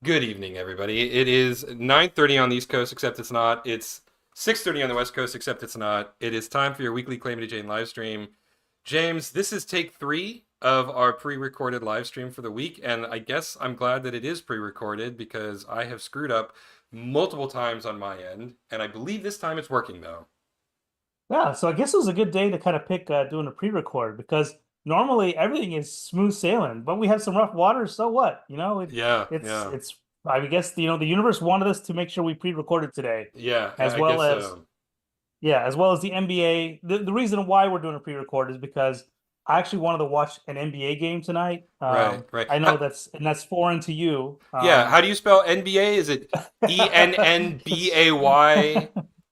Good evening, everybody. It is 9:30 on the East Coast, except it's not. It's 6:30 on the West Coast, except it's not. It is time for your weekly Calamity Jane live stream. James, this is take three of our pre-recorded live stream for the week, and I guess I'm glad that it is pre-recorded because I have screwed up multiple times on my end, and I believe this time it's working though. Yeah, so I guess it was a good day to kind of pick doing a pre-record because normally everything is smooth sailing, but we have some rough waters, so what? Yeah, It's yeah, I guess the universe wanted us to make sure we pre-recorded today, yeah. as I well guess as so. as well as the NBA. The reason why we're doing a pre-record is because I actually wanted to watch an NBA game tonight. Right, right. I know that's foreign to you. Yeah, how do you spell NBA? Is it That's close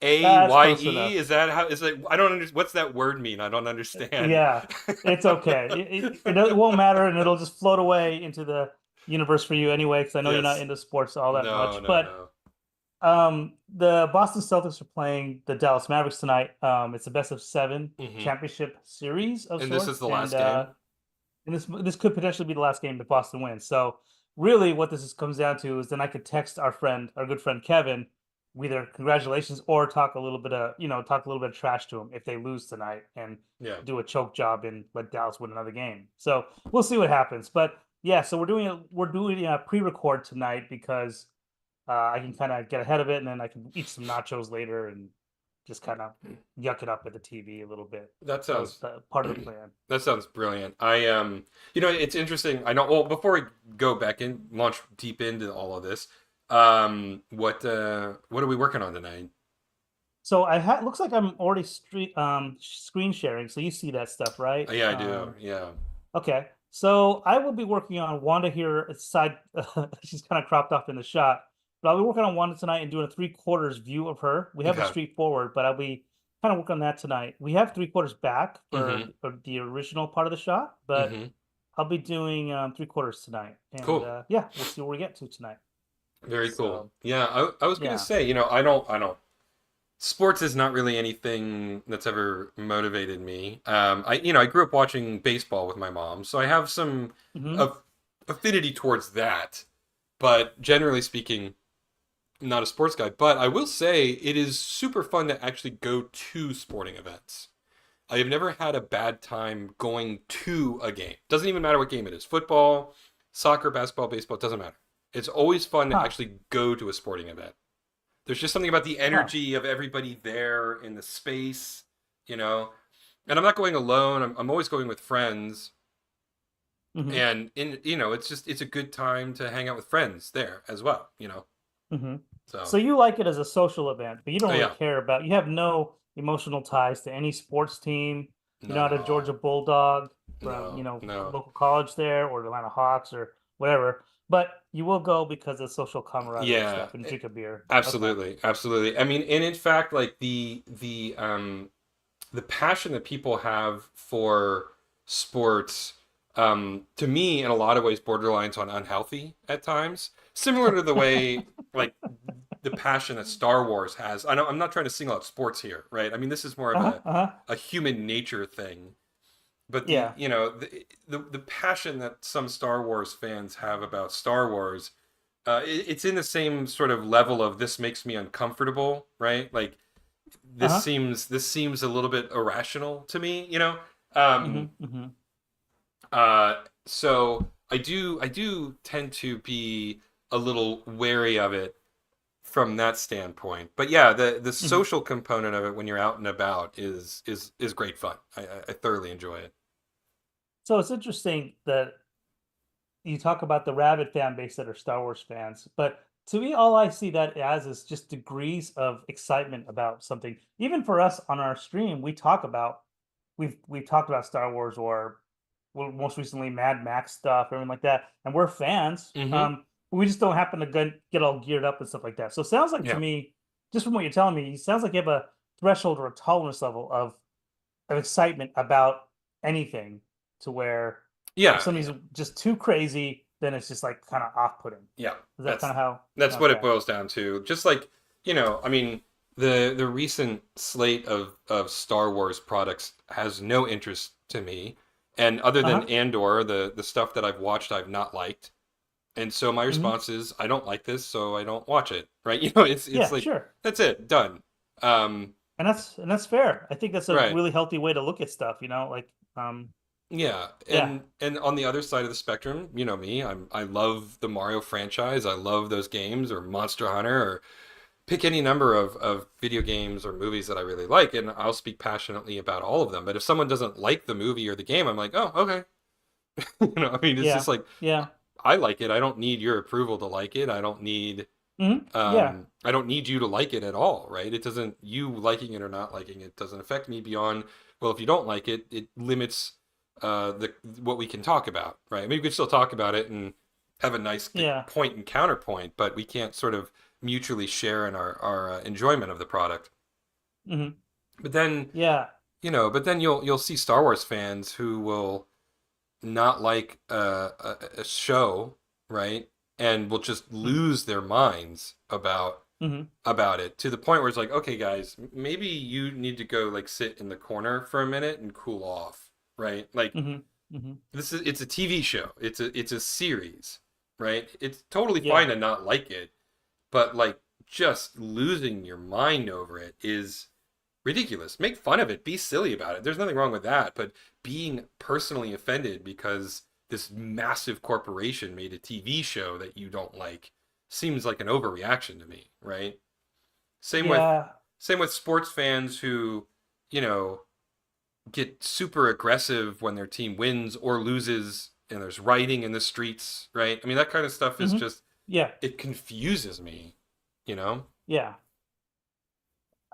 ENNBAYAYE? enough. Is that how is it? I don't understand. What's that word mean? I don't understand. Yeah, it's okay. It won't matter, and it'll just float away into the universe for you anyway, because I know you're not Yes. into sports all that No, much. no, But no. the Boston Celtics are playing the Dallas Mavericks tonight. It's a best of seven Hmm. championship series of And this is sorts, the and last game? this could potentially be the last game that Boston wins. So really, what comes down to is then I could text our good friend Kevin, either congratulations or talk a little bit of trash to him if they lose tonight and Yeah. do a choke job and let Dallas win another game. So we'll see what happens. But yeah, so we're doing a pre-record tonight because I can kind of get ahead of it and then I can eat some nachos later and just kind of yuck it up at the TV a little bit. That That was sounds part of the plan. that sounds brilliant. It's interesting. I know well, before we go back and launch deep into all of this, what are we working on tonight? So looks like I'm already screen sharing, so you see that stuff, right? Yeah, I do. Yeah. Okay. So I will be working on Wanda here side. She's kind of cropped off in the shot, but I'll be working on Wanda tonight and doing a three-quarters view of her. We have the Okay. street forward, but I'll be kind of working on that tonight. We have three-quarters back Mm-hmm. for the original part of the shot, but Mm-hmm. I'll be doing three-quarters tonight, and Cool. yeah, we'll see where we get to tonight. Very cool. So Yeah, I was gonna yeah. say, I don't. Sports is not really anything that's ever motivated me. I grew up watching baseball with my mom, so I have some Hmm. of affinity towards that. But generally speaking, I'm not a sports guy. But I will say it is super fun to actually go to sporting events. I have never had a bad time going to a game. Doesn't even matter what game it is. Football, soccer, basketball, baseball, it doesn't matter. It's always fun to Huh. actually go to a sporting event. There's just something about the Huh. energy of everybody there in the space, you know. And I'm not going alone. I'm always going with friends. Hmm. And it's a good time to hang out with friends there as well. Hmm. So, So you like it as a social event, but you don't oh really yeah. care about. You have no emotional ties to any sports team. You're not a No. Georgia Bulldog from No. No. local college there or the Atlanta Hawks or whatever. But you will go because of social camaraderie Yeah. stuff and drink a beer. Okay. Absolutely. Absolutely. I mean, and in fact, like the passion that people have for sports, to me, in a lot of ways, borderlines on unhealthy at times. Similar to the way, like, the passion that Star Wars has. I know I'm not trying to single out sports here, right? I mean, this is more of Uh-huh. Uh-huh. a human nature thing. But Yeah. the passion that some Star Wars fans have about Star Wars, it's in the same sort of level of this makes me uncomfortable, right? Like Uh-huh. this seems a little bit irrational to me. Mm-hmm. Um, Mm-hmm. so I do tend to be a little wary of it from that standpoint. But yeah, the Mm-hmm. social component of it when you're out and about is great fun. I thoroughly enjoy it. So it's interesting that you talk about the rabid fan base that are Star Wars fans, but to me, all I see that as is just degrees of excitement about something. Even for us on our stream, we've talked about Star Wars or well, most recently Mad Max stuff, everything like that, and we're fans. Hmm. But we just don't happen to get all geared up and stuff like that. So it sounds like to Yeah. me, just from what you're telling me, it sounds like you have a threshold or a tolerance level of excitement about anything to where if Yeah, somebody's yeah, just too crazy, then it's just like kind of off-putting. yeah. Is that kind That's of how? that's what it Okay. boils down to. Just like, I mean, the recent slate of Star Wars products has no interest to me. And other than Uh-huh. Andor, the stuff that I've watched I've not liked. And so my Hmm. response is, I don't like this, so I don't watch it, right? You know, it's Yeah, like sure. that's it, done. Um, And that's fair. I think that's a right. really healthy way to look at stuff, like Yeah, yeah. and on the other side of the spectrum, you know me, I love the Mario franchise. I love those games or Monster Hunter or pick any number of video games or movies that I really like, and I'll speak passionately about all of them. But if someone doesn't like the movie or the game, I'm like, oh, okay. You know, I mean, it's just Yeah. like Yeah. I like it. I don't need your approval to like it. Yeah. I don't need you to like it at all, right? It doesn't you liking it or not liking it doesn't affect me beyond, well, if you don't like it, it limits the what we can talk about, right? I mean, we could still talk about it and have a nice Yeah. point and counterpoint, but we can't sort of mutually share in our enjoyment of the product. Hmm. But then, Yeah. but then you'll see Star Wars fans who will not like a show, right? And will just Hmm. lose their minds Hmm. about it to the point where it's like, okay, guys, maybe you need to go like sit in the corner for a minute and cool off, right? Like Hmm. Hmm. it's a TV show. It's a series, right? It's totally fine Yeah. to not like it, but like just losing your mind over it is ridiculous. Make fun of it, be silly about it. There's nothing wrong with that, but being personally offended because this massive corporation made a TV show that you don't like seems like an overreaction to me, right? Same with Yeah. same with sports fans who, you know, get super aggressive when their team wins or loses and there's rioting in the streets, right? I mean, that kind of stuff is Hmm. just Yeah. it confuses me, you know? Yeah.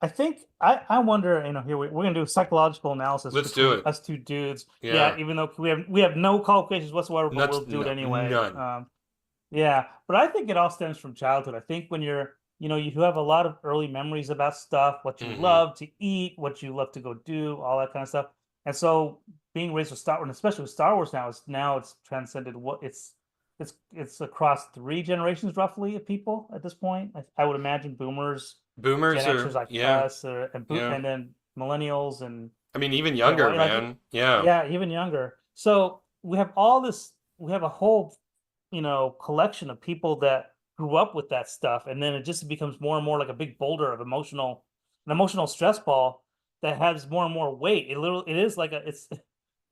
I think I wonder, here we're gonna do a psychological analysis Let's do between it. us two dudes. Yeah, Yeah. even though we have no qualifications whatsoever, but Nuts, we'll do it no, anyway. none. Yeah, but I think it all stems from childhood. I think when you have a lot of early memories about stuff, what you Hmm. love to eat, what you love to go do, all that kind of stuff. And so being raised with Star Wars, and especially with Star Wars now it's transcended what it's across three generations roughly of people at this point. I would imagine boomers, Gen Boomers Xers are, like yeah, us, yeah. and then millennials and I mean, even Gen younger, Y, like man. Yeah. yeah, even younger. So we have all this. We have a whole collection of people that grew up with that stuff, and then it just becomes more and more like a big boulder of an emotional stress ball that has more and more weight. It is like it's.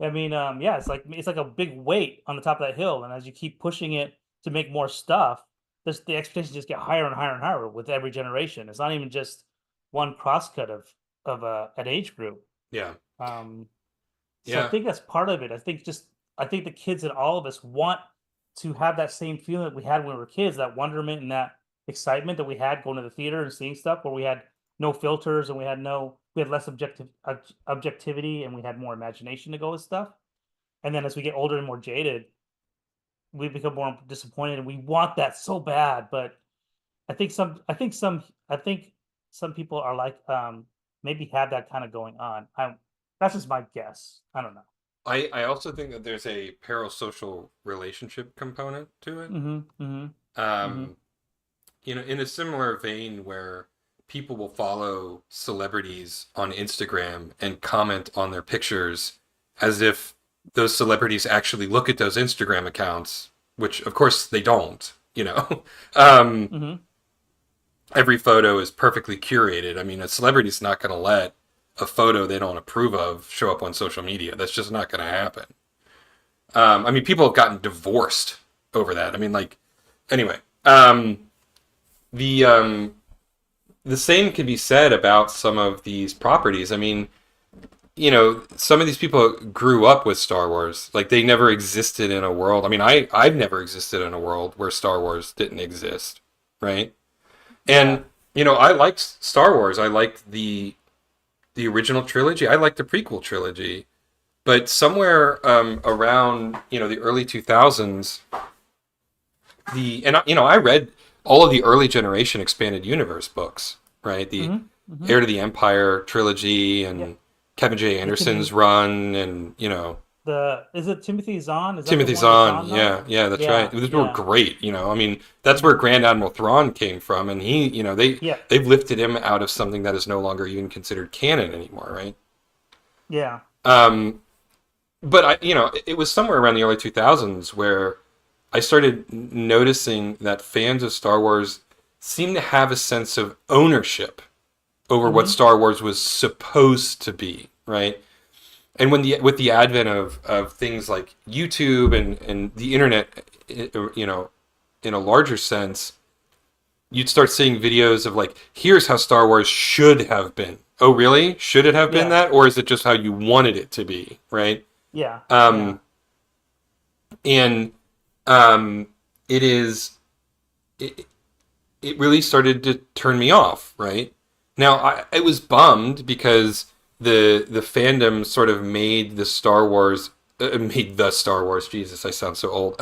I mean, yeah, it's like a big weight on the top of that hill, and as you keep pushing it to make more stuff, the expectations just get higher and higher and higher with every generation. It's not even just one crosscut of an age group. Yeah. Um, so I Yeah. think that's part of it. I think the kids and all of us want to have that same feeling that we had when we were kids, that wonderment and that excitement that we had going to the theater and seeing stuff where we had no filters and we had less objectivity and we had more imagination to go with stuff. And then as we get older and more jaded, we become more disappointed and we want that so bad. But I think some people are like maybe have that kind of going on. That's just my guess. I don't know. I also think that there's a parasocial relationship component to it. Mhm, mhm, mhm. Um, in a similar vein where people will follow celebrities on Instagram and comment on their pictures as if those celebrities actually look at those Instagram accounts, which of course they don't, you know. Um, Mhm. every photo is perfectly curated. I mean, a celebrity's not going to let a photo they don't approve of show up on social media. That's just not going to happen. I mean, people have gotten divorced over that. I mean, like, anyway, the the same can be said about some of these properties. I mean, some of these people grew up with Star Wars. Like, they never existed in a world. I mean, I've never existed in a world where Star Wars didn't exist, right? Yeah. And I liked Star Wars. I liked the original trilogy. I liked the prequel trilogy. But somewhere around the early 2000s, I read all of the early generation expanded universe books, right? The Mhm, mhm. Heir to the Empire trilogy Yeah. and Kevin J. The Anderson's Timothy run, and is it Timothy Zahn? Is that the Timothy one, the Zahn. Zahn Yeah, novels? yeah, that's right. Yeah, Those were yeah. great. I mean, that's where Mhm. Grand Admiral Thrawn came from, and he, Yeah, they've lifted him out of something that is no longer even considered canon anymore, right? yeah. Um, but it was somewhere around the early 2000s where I started noticing that fans of Star Wars seem to have a sense of ownership over what Mm-hmm. Star Wars was supposed to be, right? And when the with the advent of things like YouTube and the internet, you know, in a larger sense, you'd start seeing videos of like, here's how Star Wars should have been. Oh, really? Should it have been Yeah. that, or is it just how you wanted it to be, right? Yeah. Yeah. Um, and um, it is it, it really started to turn me off, right? Now I was bummed because the fandom sort of made the Star Wars made the Star Wars. Jesus, I sound so old.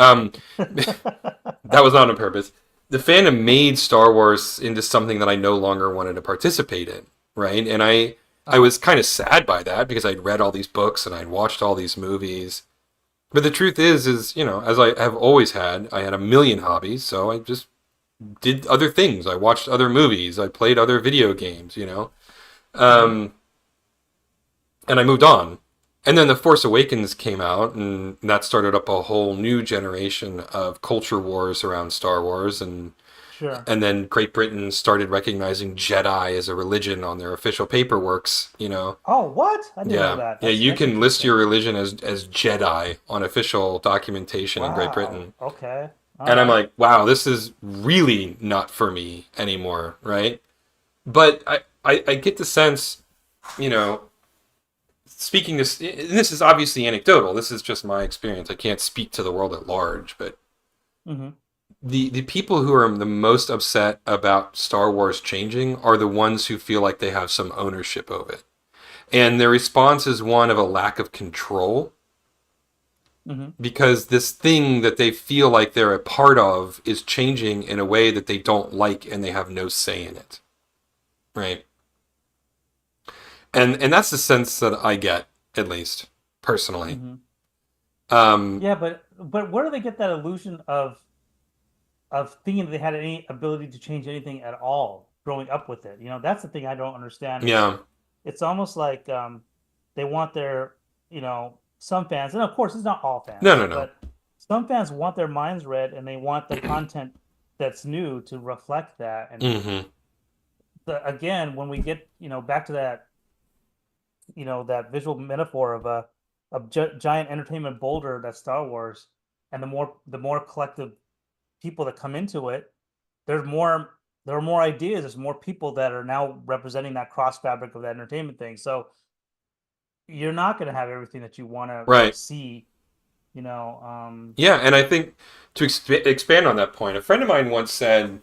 That was not on purpose. The fandom made Star Wars into something that I no longer wanted to participate in, right? And I Uh-huh. was kind of sad by that because I'd read all these books and I'd watched all these movies. But the truth is you know, as I have always had, I had a million hobbies, so I just did other things. I watched other movies. I played other video games, you know, Mm-hmm. um, and I moved on. And then The Force Awakens came out, and that started up a whole new generation of culture wars around Star Wars. Sure. And then Great Britain started recognizing Jedi as a religion on their official paperworks. You know, Oh, what? I didn't know yeah, that. yeah. You That's can list interesting. your religion as Jedi on official documentation in Great Wow. Britain. Okay. All And I'm right. like, wow, this is really not for me anymore, right? But I get the sense, you know, speaking this, and this is obviously anecdotal. This is just my experience. I can't speak to the world at large, but Mm-hmm. the people who are the most upset about Star Wars changing are the ones who feel like they have some ownership of it. And their response is one of a lack of control Mm-hmm. because this thing that they feel like they're a part of is changing in a way that they don't like and they have no say in it. Right? And that's the sense that I get, at least personally. Mm-hmm. Um, Yeah, but where do they get that illusion of thinking that they had any ability to change anything at all growing up with it? You know, that's the thing I don't understand is yeah, it's almost like they want their, some fans, and of course it's not all no, fans, no, no. but some fans want their minds read and they want the content that's new to reflect that. And Hmm. again, when we get, back to that, that visual metaphor of a giant entertainment boulder that's Star Wars, and the more collective people that come into it, there's more there are more ideas. There's more people that are now representing that cross fabric of that entertainment thing. So you're not going to have everything that you want to Right. see. You know, Yeah, and I think to expand on that point, a friend of mine once said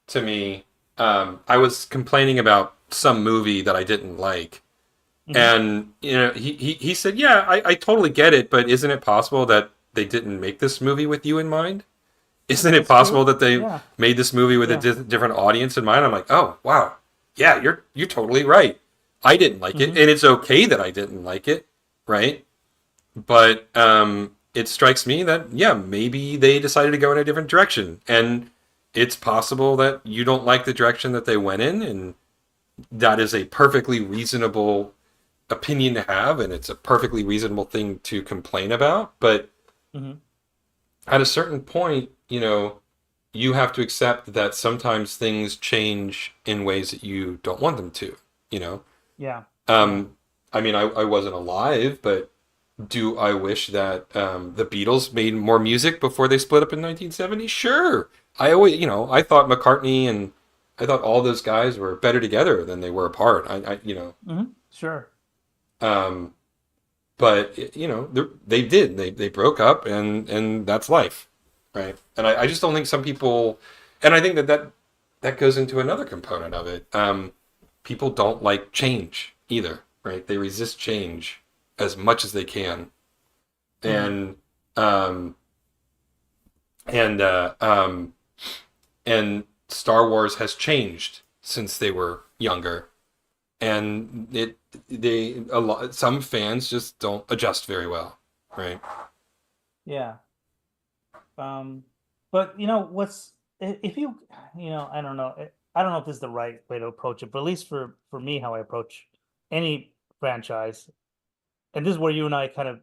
to me, I was complaining about some movie that I didn't like. hmm And, you know, he said, yeah, I totally get it, but isn't it possible that they didn't make this movie with you in mind? Isn't it that's possible true. that they Yeah, made this movie with a yeah. different audience in mind? I'm like, oh wow, yeah, you're totally right. I didn't like it, hmm and it's okay that I didn't like it, right? But it strikes me that yeah, maybe they decided to go in a different direction, and it's possible that you don't like the direction that they went in, and that is a perfectly reasonable opinion to have, and it's a perfectly reasonable thing to complain about. But hmm at a certain point, you know, you have to accept that sometimes things change in ways that you don't want them to, you know? Yeah, yeah. Um, I mean, I wasn't alive, but do I wish that the Beatles made more music before they split up in 1970? Sure. I always, you know, I thought McCartney and I thought all those guys were better together than they were apart. You know, Sure. um, but you know, they did. They broke up, and that's life, right? And I just don't think some people, and I think that goes into another component of it. People don't like change either, right? They resist change as much as they can, hmm and um, and uh, um, and Star Wars has changed since they were younger, and a lot some fans just don't adjust very well, right? Yeah. Um, but what's if I don't know. I don't know if this is the right way to approach it, but at least for me, how I approach any franchise, and this is where you and I kind of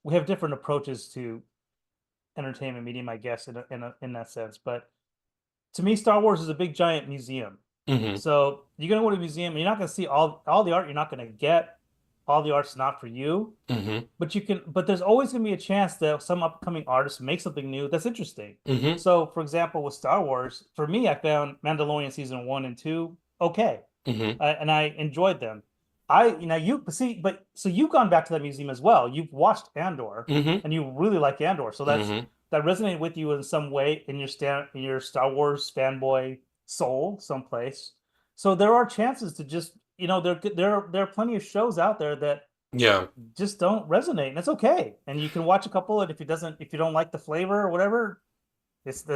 we have different approaches to entertainment medium, I guess, in that sense. But to me, Star Wars is a big giant museum. Mm-hmm. So you're gonna go to a museum and you're not gonna see all the art. You're not gonna get all the art's not for you. Mm-hmm. But you can. But there's always gonna be a chance that some upcoming artist make something new that's interesting. Mm-hmm. So, for example, with Star Wars, for me, I found Mandalorian season 1 and 2 okay, Mm-hmm. and I enjoyed them. You see, but so you've gone back to that museum as well. You've watched Andor, Mm-hmm. and you really like Andor. So Mm-hmm. that resonated with you in some way in your Star Wars fanboy soul, someplace. So there are chances to just there are plenty of shows out there that Yeah. just don't resonate, and it's okay. And you can watch a couple, and if you don't like the flavor or whatever, it's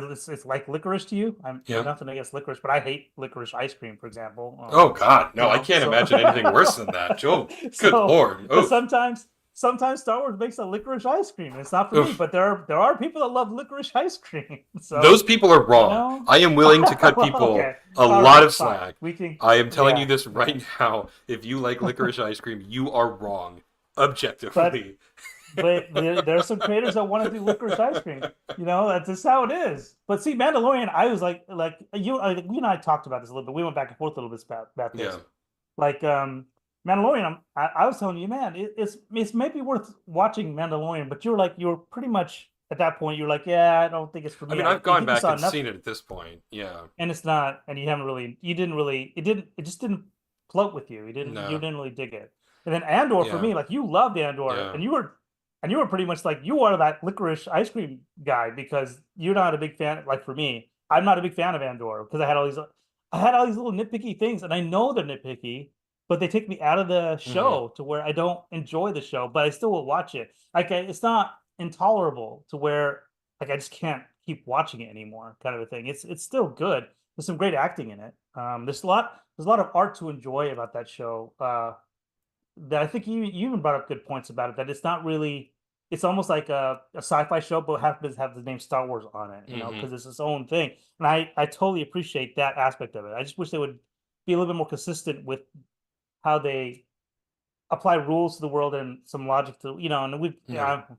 like licorice to you. I'm Yeah. nothing against licorice, but I hate licorice ice cream, for example. Oh God, no! I can't So imagine anything worse than that. Joe, good so Lord. but Oof. sometimes Star Wars makes a licorice ice cream. It's not for me, Oof. but there are people that love licorice ice cream. Those So people are you wrong. know, I am willing to cut well, people okay, a all lot right, of fine. slack. We can, I am telling you yeah, this yeah. right now. If you like licorice ice cream, you are wrong, But objectively. there are some creators that want to do licorice ice cream. That's just how it is. But see, Mandalorian, I was you and I talked about this a little bit. We went back and forth a little bit about Yeah. this. Like Mandalorian, I was telling you, man, it's maybe worth watching Mandalorian, but you were pretty much at that point. You were like, yeah, I don't think it's for I me. mean, I I've gone think you back saw and enough, seen it at this point. Yeah. and it's not, and it just didn't float with you. You No. didn't really dig it. And then Andor for Yeah. me, like you loved Andor, Yeah. and you were pretty much like you are that licorice ice cream guy because you're not a big fan. Like for me, I'm not a big fan of Andor because I had all these little nitpicky things, and I know they're nitpicky, but they take me out of the Mm-hmm. show to where I don't enjoy the show, but I still will watch it. Like it's not intolerable to where like I just can't keep watching it anymore, kind of a thing. It's still good. There's some great acting in it. There's a lot of art to enjoy about that show. That I think you even brought up good points about it. That it's not really. It's almost like a sci-fi show, but happens to have the name Star Wars on it. Mm-hmm. Because it's its own thing, and I totally appreciate that aspect of it. I just wish they would be a little bit more consistent with how they apply rules to the world and some logic to and Yeah. we're not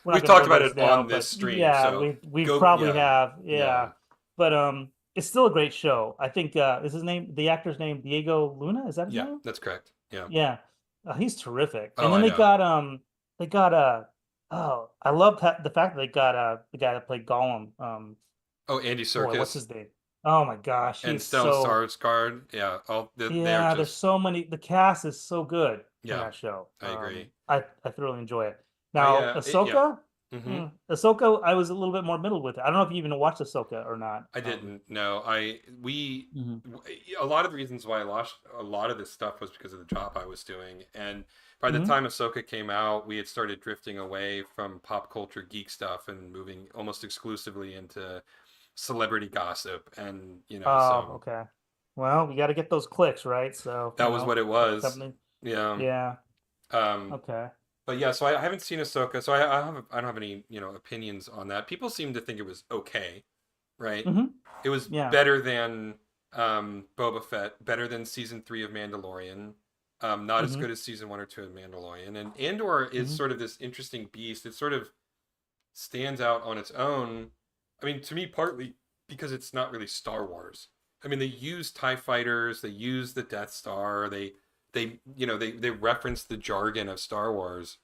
We've going to go talked into about this it now, on but this stream, yeah, so we go. probably Yeah. have, Yeah. yeah. But it's still a great show. I think is his name the actor's name Diego Luna, is that his Yeah. name? That's correct. Yeah. Yeah. He's terrific. And Oh, then I know. they got oh, I love the fact that they got the guy that played Gollum. Oh, Andy Boy, what's Serkis his name? Oh my gosh, and he's Stellan so Skarsgård. Yeah. All they are yeah, there's just. so many. The cast is so good in Yeah. that show. I agree. I thoroughly enjoy it. I Now, yeah. Ahsoka, Mm-hmm. I was a little bit more middle with it. I don't know if you even watched Ahsoka or not. I didn't know. Mhm. A lot of the reasons why I lost a lot of this stuff was because of the job I was doing. And by the Mhm. time Ahsoka came out, we had started drifting away from pop culture geek stuff and moving almost exclusively into celebrity gossip. And, Oh, so okay. Well, you got to get those clicks, right? So, that was what it was. something. Yeah. Yeah. Um, Okay. but yeah, so I haven't seen Ahsoka, so I don't have any, opinions on that. People seem to think it was okay, right? Hmm. It was Yeah. better than Boba Fett, better than season 3 of Mandalorian. Not as Hmm. good as season 1 or 2 of Mandalorian. And Andor is Hmm. sort of this interesting beast. It sort of stands out on its own. I mean, to me, partly because it's not really Star Wars. I mean, they use TIE fighters, they use the Death Star, they reference the jargon of Star Wars,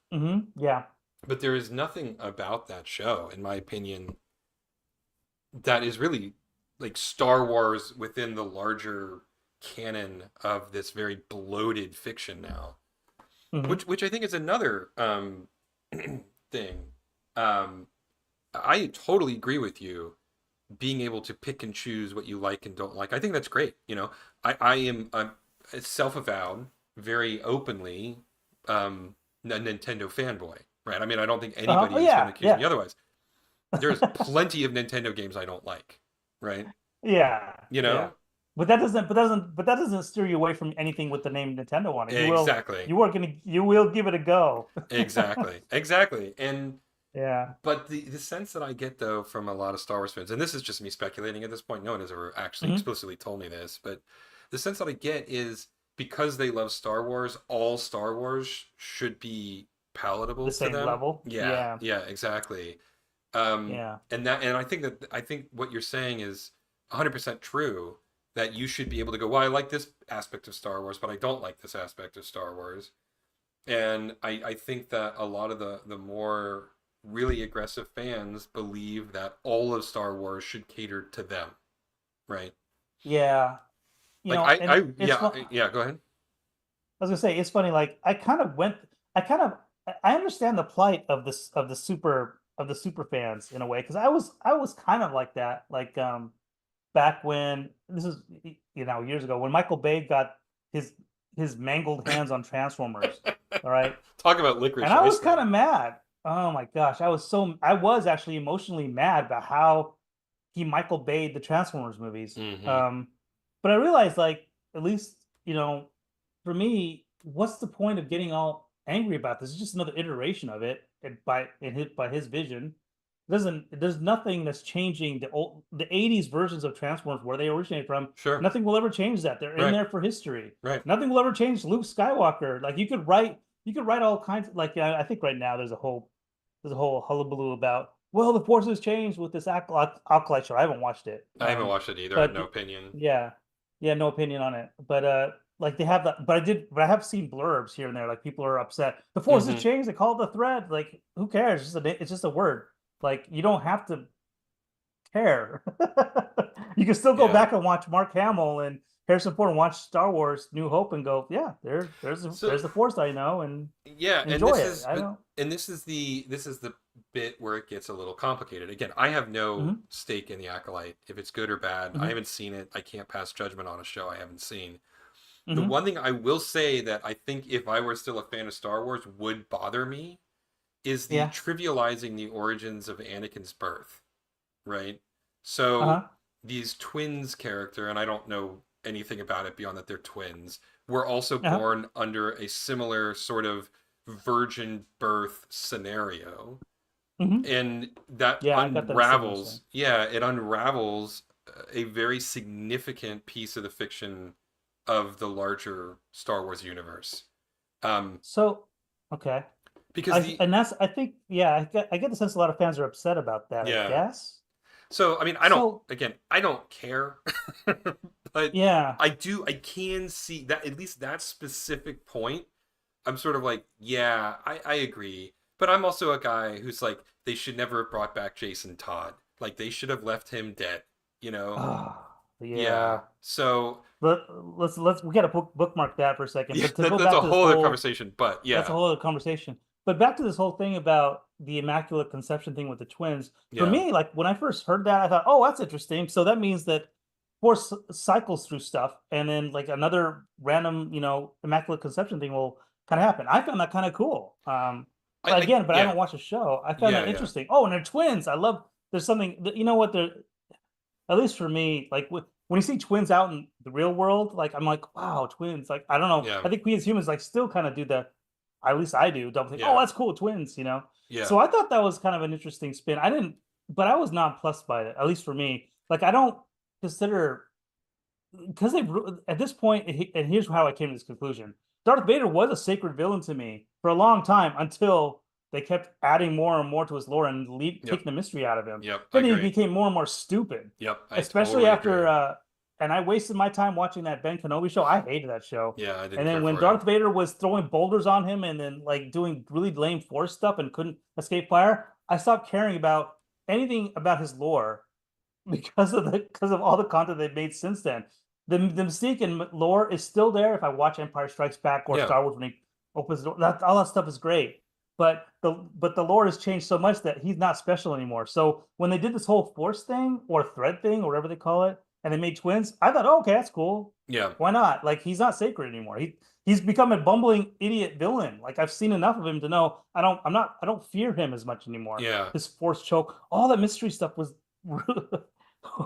Yeah. but there is nothing about that show, in my opinion, that is really like Star Wars within the larger canon of this very bloated fiction now, Hmm. which I think is another thing. Um, I totally agree with you. Being able to pick and choose what you like and don't like, I think that's great. I am a self-avowed, very openly, a Nintendo fanboy, right? I mean, I don't think Uh-huh. Oh anybody is going to yeah. accuse Yeah. me otherwise. There's plenty of Nintendo games I don't like, right? Yeah. You Yeah. know? But that doesn't steer you away from anything with the name Nintendo on it. Exactly. You will give it a go. Exactly. Exactly. And Yeah. but the sense that I get though from a lot of Star Wars fans, and this is just me speculating at this point, no one has ever actually Hmm. explicitly told me this, but the sense that I get is because they love Star Wars, all Star Wars should be palatable The to same them. level. Yeah, Yeah. yeah, exactly. Yeah. And I think what you're saying is 100% true, that you should be able to go, well, I like this aspect of Star Wars, but I don't like this aspect of Star Wars. And I think that a lot of the more really aggressive fans believe that all of Star Wars should cater to them, right? Yeah. Like And it's fun. yeah, go ahead. I was gonna say it's funny. Like I kind of, I understand the plight of this of the super fans in a way because I was kind of like that. Like back when this is years ago when Michael Bay got his his mangled hands on Transformers. All right, Talk about and licorice I ice was kind cream. of mad. Oh my gosh, I was actually emotionally mad about how he Michael Bayed the Transformers movies. Hmm. But I realized, like, at least, for me, what's the point of getting all angry about this? It's just another iteration of it, by his vision. There's nothing that's changing the 80s versions of Transformers where they originated from. Sure. Nothing will ever change that. They're in Right. there for history. Right. Nothing will ever change Luke Skywalker. Like you could write all kinds, like I think right now there's a whole hullabaloo about, well, the force has changed with this acolyte show. I haven't watched it. I haven't watched it either. I have But no opinion. yeah, yeah, no opinion on it. But like they have that. But I have seen blurbs here and there. Like people are upset. The force has Hmm. changed. They call it the thread. Like who cares? It's just a word. Like you don't have to care. You can still go Yeah. back and watch Mark Hamill and Harrison Ford and watch Star Wars New Hope and go, yeah, So there's the force I know and yeah, and enjoy it. I don't. this is the bit where it gets a little complicated. Again, I have no Mm-hmm, stake in the Acolyte. If it's good or bad, I mm-hmm, haven't seen it. I can't pass judgment on a show I haven't seen. The mm-hmm. one thing I will say that I think if I were still a fan of Star Wars would bother me is the Yeah. trivializing the origins of Anakin's birth, right? Uh So huh. these twins character, and I don't know anything about it beyond that they're twins, were also Uh huh. born under a similar sort of virgin birth scenario. Mm-hmm. And that Yeah, I got that same unravels, understanding. yeah, it unravels a very significant piece of the fiction of the larger Star Wars universe. Um, So, okay. because the I think, yeah, I get the sense a lot of fans are upset about that, I Yeah. guess. So, I mean, So, I don't care, but yeah. I can see that at least that specific point. I'm sort of like, yeah, I agree. But I'm also a guy who's like, they should never have brought back Jason Todd. Like, they should have left him dead, you know? Oh, Yeah. yeah. So, Let's we got to bookmark that for a second. yeah, But to go that's back a to this whole other whole conversation. But that's a yeah, whole other conversation. But back to this whole thing about the Immaculate Conception thing with the twins. For yeah, me, like when I first heard that, I thought, oh, that's interesting. So that means that Force cycles through stuff, and then like another random, Immaculate Conception thing will kind of happen. I found that kind of cool. But again, but I yeah, don't watch the show. I found yeah, that yeah, interesting. Oh, and they're twins. I love. There's something. You know what? They're at least for me. Like when you see twins out in the real world, like I'm like, wow, twins. Like I don't know. yeah, I think we as humans like still kind of do the. At least I do. Don't think, oh, yeah, that's cool, twins. yeah. So I thought that was kind of an interesting spin. I didn't, but I was nonplussed by it. At least for me. Like I don't consider because they at this point, and here's how I came to this conclusion: Darth Vader was a sacred villain to me for a long time until they kept adding more and more to his lore and Yep, taking the mystery out of him. yep. I Then he agree. became more and more stupid, Yep, I especially totally after. agree. And I wasted my time watching that Ben Kenobi show. I hated that show. Yeah, I And didn't care then when for it. Darth Vader was throwing boulders on him and then like doing really lame Force stuff and couldn't escape fire, I stopped caring about anything about his lore because of all the content they've made since then. The mystique and lore is still there. If I watch Empire Strikes Back or Yeah. Star Wars when he opens the door, all that stuff is great. But the lore has changed so much that he's not special anymore. So when they did this whole Force thing or thread thing or whatever they call it, and they made twins, I thought, oh, okay, that's cool. Yeah. Why not? Like he's not sacred anymore. He's become a bumbling idiot villain. Like I've seen enough of him to know I don't fear him as much anymore. Yeah. His Force choke, all that mystery stuff was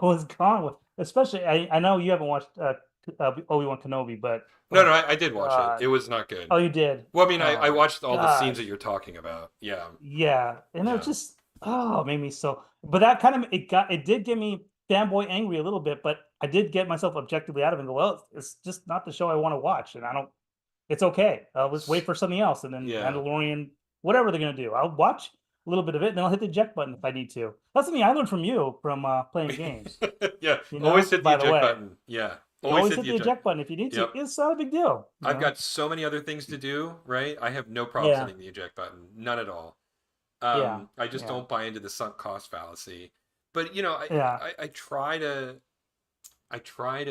was gone with. Especially, I know you haven't watched Obi-Wan Kenobi, but No, no, oh I did watch it. god, It was not good. oh you did. Well, I mean, I Oh watched all the scenes that gosh, you're talking about. Yeah. yeah, and it Yeah. just it made me so. But that kind of it did get me fanboy angry a little bit, but I did get myself objectively out of it and go, well, it's just not the show I want to watch, and I don't. It's okay. I'll just wait for something else, and then Yeah. Mandalorian, whatever they're gonna do, I'll watch. little bit of it, and then I'll hit the eject button if I need to. That's something I learned from you from playing games. Yeah, You always know, hit the by the eject way, button. Yeah, you always always hit hit the the eject. eject button if you need to. Yep. It's not a big deal. You I've know. got so many other things to do, right? I have no problems Yeah. hitting the eject button. None at all. Yeah. I just Yeah. don't buy into the sunk cost fallacy. But you know, Yeah. I try to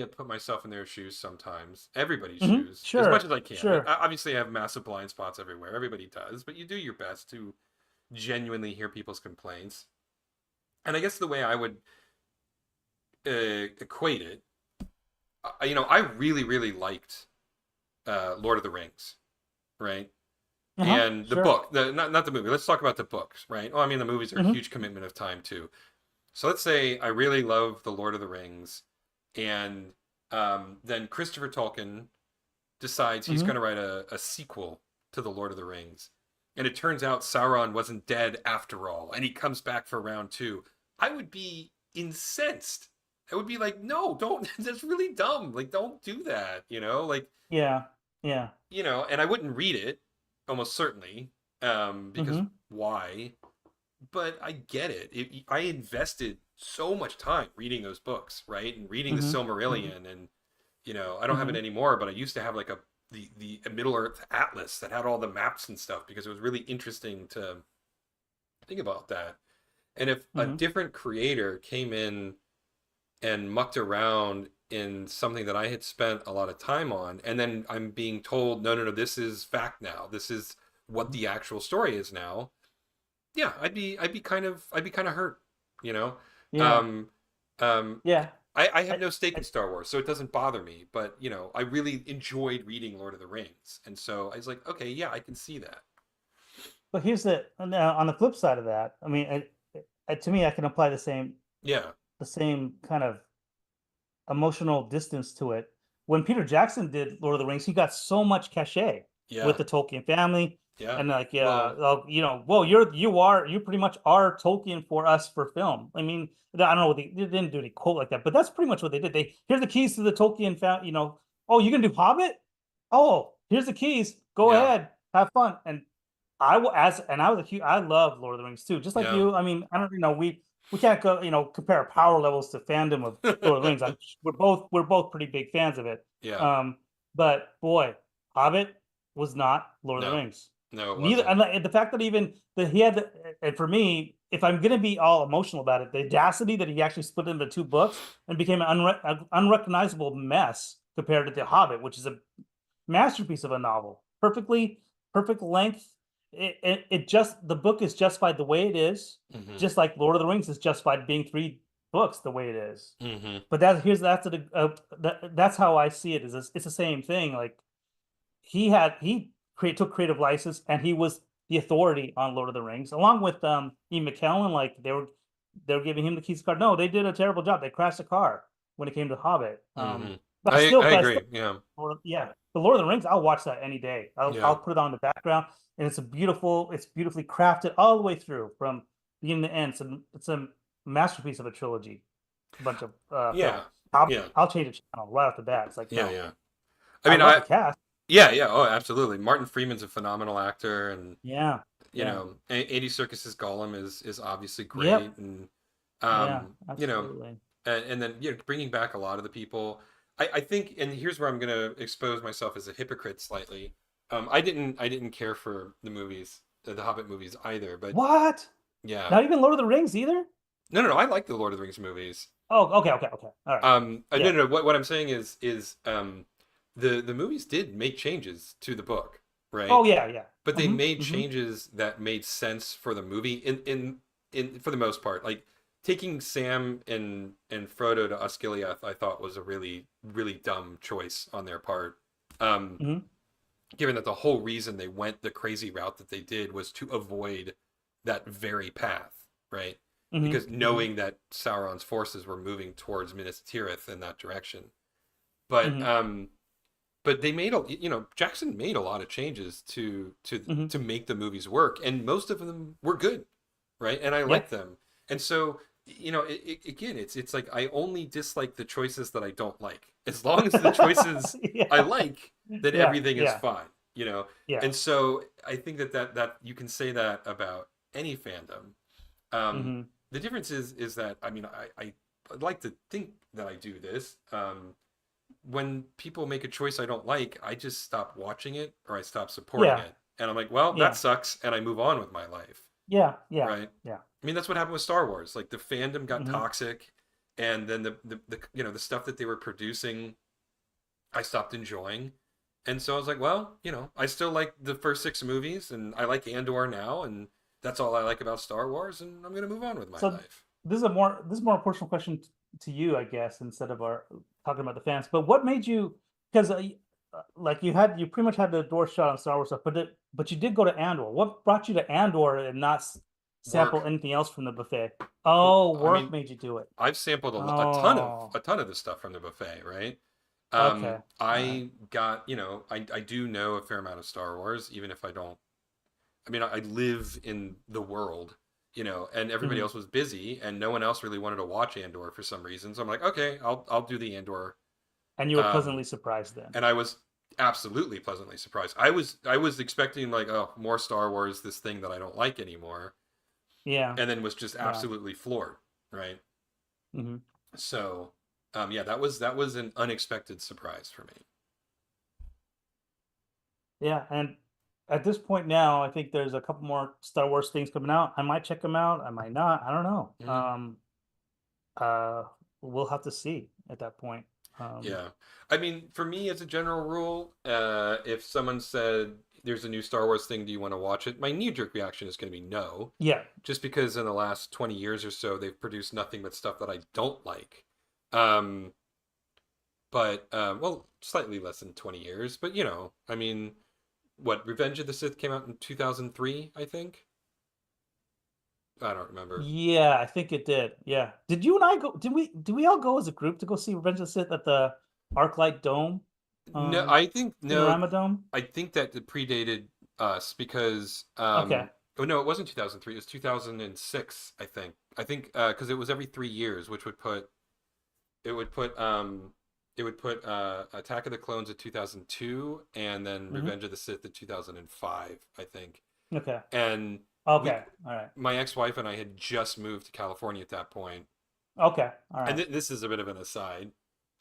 put myself in their shoes sometimes, everybody's Hmm. shoes, as much Sure. as I can. Sure. Obviously, I have massive blind spots everywhere. Everybody does, but you do your best to genuinely hear people's complaints. And I guess the way I would equate it, you know, I really, really liked Lord of the Rings, right? Uh-huh. And the Sure. book, not the movie. Let's talk about the books, right? Well, I mean, the movies are a Hmm. huge commitment of time too. So let's say I really love the Lord of the Rings, and then Christopher Tolkien decides he's Hmm. going to write a sequel to the Lord of the Rings, and it turns out Sauron wasn't dead after all, and he comes back for round two. I would be incensed. I would be like, no, don't. That's really dumb. Like, don't do that. You know, like, Yeah. Yeah. you know, and I wouldn't read it, almost certainly, because Hmm. why? But I get it. I invested so much time reading those books, right, and reading the Hmm. Hmm. Silmarillion, and you know, I don't have it Hmm. anymore, but I used to have like the Middle Earth Atlas that had all the maps and stuff because it was really interesting to think about that. And if a Hmm. different creator came in and mucked around in something that I had spent a lot of time on, and then I'm being told, no, no, no, this is fact now. This is what the actual story is now. Yeah, I'd be kind of hurt, you know. Yeah. Um, um, Yeah. I have I, no stake in I, Star Wars, so it doesn't bother me. But you know, I really enjoyed reading Lord of the Rings, and so I was like, okay, yeah, I can see that. but here's the on the flip side of that. I mean, to me, I can apply Yeah, the same kind of emotional distance to it. When Peter Jackson did Lord of the Rings, he got so much cachet with yeah, the Tolkien family, yeah. and like, yeah, Well, you know, well, you pretty much are Tolkien for us for film. I mean, I don't know what they didn't do any quote like that, but that's pretty much what they did. They here's the keys to the Tolkien family. You know, oh, you can do Hobbit. Oh, here's the keys. Go yeah, ahead, have fun. And I will as and I was a huge I love Lord of the Rings too, just like yeah, you. I mean, I don't you know we can't go compare our power levels to fandom of Lord of the Rings. We're both pretty big fans of it. yeah. Um, but boy, Hobbit was not Lord of the No, Rings. no, it Neither, wasn't. and the fact that even that he had, and for me, if I'm gonna be all emotional about it, the audacity that he actually split it into two books and became an unrecognizable mess compared to the Hobbit, which is a masterpiece of a novel, perfect length. It just the book is justified the way it is, Hmm. just like Lord of the Rings is justified being three books the way it is. Hmm. But that's how I see it. Is it's the same thing. Like took creative license and he was the authority on Lord of the Rings, along with Ian McKellen. Like they were giving him the keys to the car. No, they did a terrible job. They crashed the car when it came to Hobbit. Hmm. But I still, I but I agree. still Yeah, yeah, the Lord of the Rings. I'll watch that any day. yeah, I'll put it on the background, and it's beautifully crafted all the way through from beginning to end. It's a masterpiece of a trilogy, a bunch of yeah, films. I'll yeah, I'll change the channel right off the bat. It's like yeah, no, yeah. I I mean, love the cast. yeah, yeah. Oh, absolutely. Martin Freeman's a phenomenal actor, and Yeah, you yeah, know, Andy Serkis's Gollum is obviously yep, great, and yeah, you know, absolutely. and then you know, bringing back a lot of the people. I think, and here's where I'm gonna expose myself as a hypocrite slightly. I didn't care for the movies, the Hobbit movies either, but What? yeah, Not even Lord of the Rings either? no, no, no. I like the Lord of the Rings movies. Oh, okay. All right. No, Yeah. no. What I'm saying is the movies did make changes to the book, right? Oh, yeah, yeah. But they Mm-hmm. made Mm-hmm. changes that made sense for the movie in for the most part. Like taking Sam and Frodo to Osgiliath, I thought was a really dumb choice on their part. Um, Mm-hmm. Given that the whole reason they went the crazy route that they did was to avoid that very path, right? Because Mm-hmm. Mm-hmm. knowing that Sauron's forces were moving towards Minas Tirith in that direction, but Mm-hmm. but they made a you know Jackson made a lot of changes Mm-hmm. to make the movies work, and most of them were good, right? And I Yeah. like them, and so you know again, it's like I only dislike the choices that I don't like. As long as the choices I Yeah. like, then Yeah. everything is Yeah. fine, you know. Yeah. And so I think that you can say that about any fandom. Um, Mm-hmm. the difference is that I mean I'd like to think that I do this. When people make a choice I don't like, I just stop watching it or I stop supporting Yeah. it, and I'm like, well, that Yeah. sucks, and I move on with my life, Yeah. Yeah. right? Yeah. I mean, that's what happened with Star Wars. Like the fandom got Mm-hmm. toxic, and then the you know the stuff that they were producing, I stopped enjoying. And so I was like, well, I still like the first six movies, and I like Andor now, and that's all I like about Star Wars, and I'm gonna move on with my So life. this is more a personal question to you, I guess, instead of our talking about the fans. But what made you? Because like you pretty much had the door shut on Star Wars stuff, but you did go to Andor. What brought you to Andor and not sample Work. anything else from the buffet? Well, Oh, I work mean, made you do it. I've sampled a ton of Oh, the stuff from the buffet, right? okay, all right. I got, I do know a fair amount of Star Wars, even if I don't. I mean, I live in the world, and everybody Mm-hmm. else was busy, and no one else really wanted to watch Andor for some reason. So I'm like, okay, I'll do the Andor. And you were Um, pleasantly surprised then. and I was absolutely pleasantly surprised. I was expecting like, oh, more Star Wars, this thing that I don't like anymore, Yeah, and then was just yeah. absolutely floored, right? Mm-hmm. So, yeah, that was an unexpected surprise for me. Yeah, and at this point now, I think there's a couple more Star Wars things coming out. I might check them out. I might not. I don't know. Mm, Uh, we'll have to see at that point. Um, yeah, I mean, for me, as a general rule, if someone said there's a new Star Wars thing, do you want to watch it? My knee-jerk reaction is going to be no, yeah, just because in the last 20 years or so, they've produced nothing but stuff that I don't like. Um, but well, slightly less than 20 years, but I mean, what Revenge of the Sith came out in 2003, I think. I don't remember. yeah, I think it did. Yeah, did you and I go? Did we all go as a group to go see Revenge of the Sith at the ArcLight Dome, No, I think no. Cinerama Dome? I think that it predated us because Okay. oh no, it wasn't 2003. It was 2006, I think. I think because it was every 3 years, which it would put Attack of the Clones at 2002, and then Hmm. Revenge of the Sith at 2005, I think. Okay. And we Okay. All right. my ex-wife and I had just moved to California at that point. Okay. All And right. this is a bit of an aside.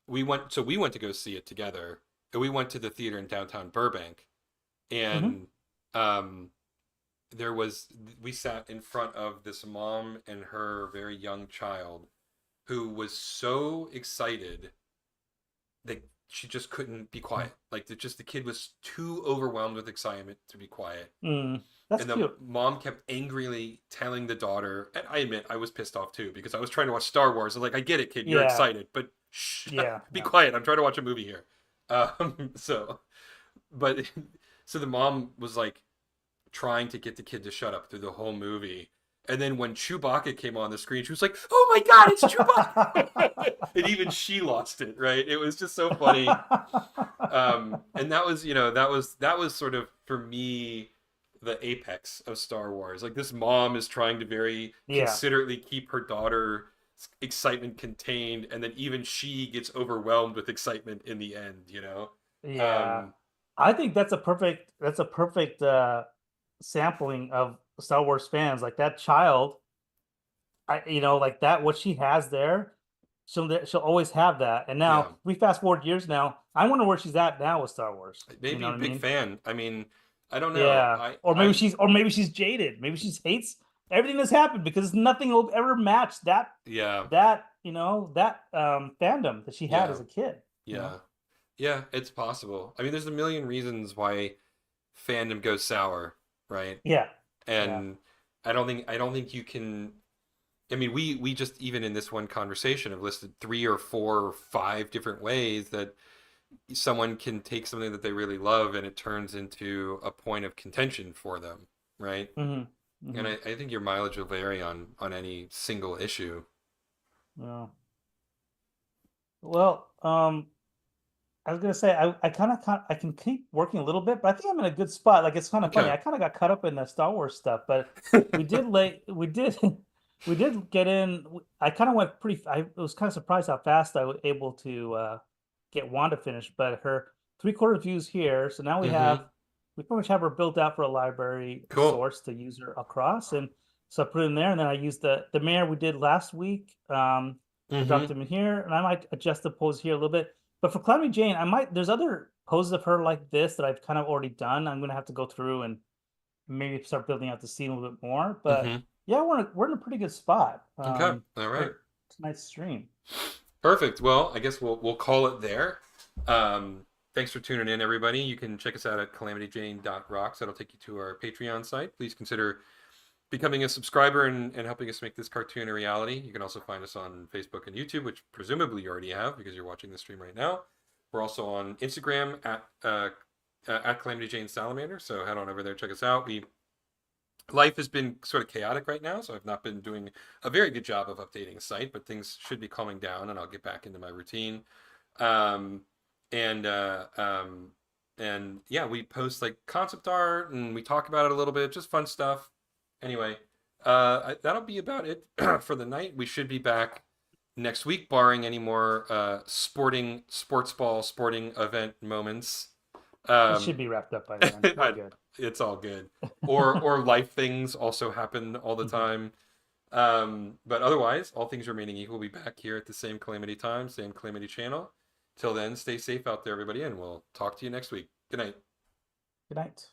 We went to go see it together. And we went to the theater in downtown Burbank, Mm-hmm. and um there was we sat in front of this mom and her very young child who was so excited that she just couldn't be quiet. Like the kid was too overwhelmed with excitement to be quiet. Mm, that's And the cute. mom kept angrily telling the daughter, and I admit I was pissed off too because I was trying to watch Star Wars. I'm like, I get it, kid, you're Yeah. excited, but shh, Yeah. be Yeah. quiet. I'm trying to watch a movie here. So, but so the mom was like trying to get the kid to shut up through the whole movie. And then when Chewbacca came on the screen, she was like, "Oh my God, it's Chewbacca!" And even she lost it. Right? It was just so funny. And that was, that was sort of for me the apex of Star Wars. Like this mom is trying to very Yeah. considerately keep her daughter's excitement contained, and then even she gets overwhelmed with excitement in the end. Yeah. Um, I think that's a perfect sampling of Star Wars fans. Like that child, like that what she has there, she'll always have that. And yeah, now we fast forward years now. I wonder where she's at now with Star Wars. You know maybe what I big mean? fan. I mean, I don't know. Yeah. I Or maybe I'm she's jaded. Maybe she hates everything that's happened because nothing will ever match yeah, that fandom that she had yeah, as a kid, you know? yeah, yeah. It's possible. I mean, there's a million reasons why fandom goes sour, right? Yeah. Yeah. And I don't think you can. I mean, we just even in this one conversation have listed three or four or five different ways that someone can take something that they really love and it turns into a point of contention for them, right? Hmm. And Hmm. I think your mileage will vary on any single issue. Yeah. Well, I was gonna say I kind of I can keep working a little bit, but I think I'm in a good spot. Like it's kind of funny. Okay. I kind of got caught up in the Star Wars stuff, but we did we did get in. I kind of went pretty. I was kind of surprised how fast I was able to get Wanda finished, but her three-quarter views here. So now Mm-hmm. we pretty much have her built out for a library Cool. source to use her across. And so I put it in there, and then I used the mayor we did last week. I dropped Mm-hmm. them in here, and I might adjust the pose here a little bit. But for Calamity Jane, I might there's other poses of her like this that I've kind of already done. I'm gonna have to go through and maybe start building out the scene a little bit more. But Mm-hmm. yeah, we're in a pretty good spot Okay. All right. for tonight's stream. Perfect. Well, I guess we'll call it there. Thanks for tuning in, everybody. You can check us out at calamityjane.rocks. That'll take you to our Patreon site. Please consider becoming a subscriber and helping us make this cartoon a reality. You can also find us on Facebook and YouTube, which presumably you already have because you're watching the stream right now. We're also on Instagram at Calamity Jane Salamander. So head on over there, check us out. Life has been sort of chaotic right now, so I've not been doing a very good job of updating the site, but things should be calming down, and I'll get back into my routine. Um, and yeah, we post like concept art and we talk about it a little bit, just fun stuff. Anyway, that'll be about it for the night. We should be back next week, barring any more sports ball sporting event moments. It should Um, be wrapped up by then. We're good. it's all good. Or life things also happen all the Mhm. time. But otherwise, all things remaining equal, we'll be back here at the same Calamity time, same Calamity channel. Till then, stay safe out there, everybody, and we'll talk to you next week. Good night. Good night.